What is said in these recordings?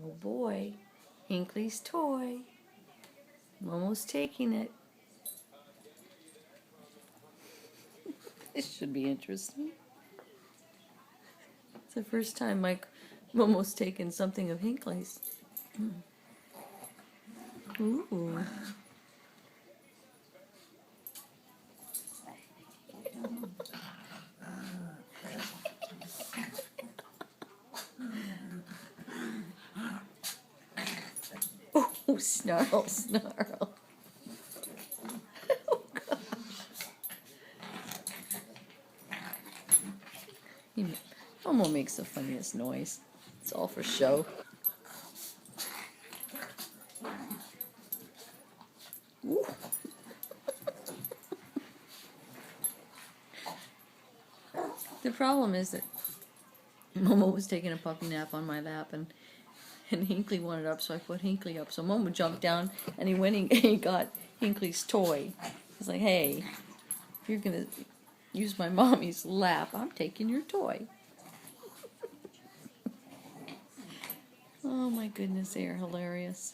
Oh boy, Hinckley's toy. Momo's taking it. This should be interesting. It's the first time Momo's taken something of Hinckley's. Ooh. Oh, snarl, snarl. Oh, gosh. Momo makes the funniest noise. It's all for show. Ooh. The problem is that Momo was taking a puppy nap on my lap, and Hinckley wanted up, so I put Hinckley up. So Momo jumped down, and he went and he got Hinckley's toy. He's like, hey, if you're going to use my mommy's lap, I'm taking your toy. Oh my goodness, they are hilarious.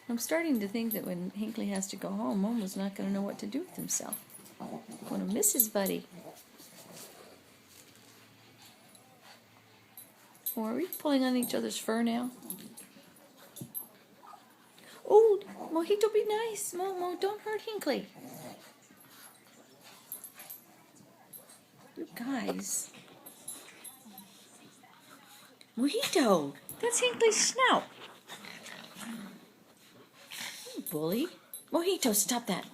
I'm starting to think that when Hinckley has to go home, Momo's not going to know what to do with himself. Going to miss his buddy. Oh, are we pulling on each other's fur now? Oh, Mojito, be nice. Momo, don't hurt Hinckley. You guys. Mojito, that's Hinckley's snout. You bully. Mojito, stop that.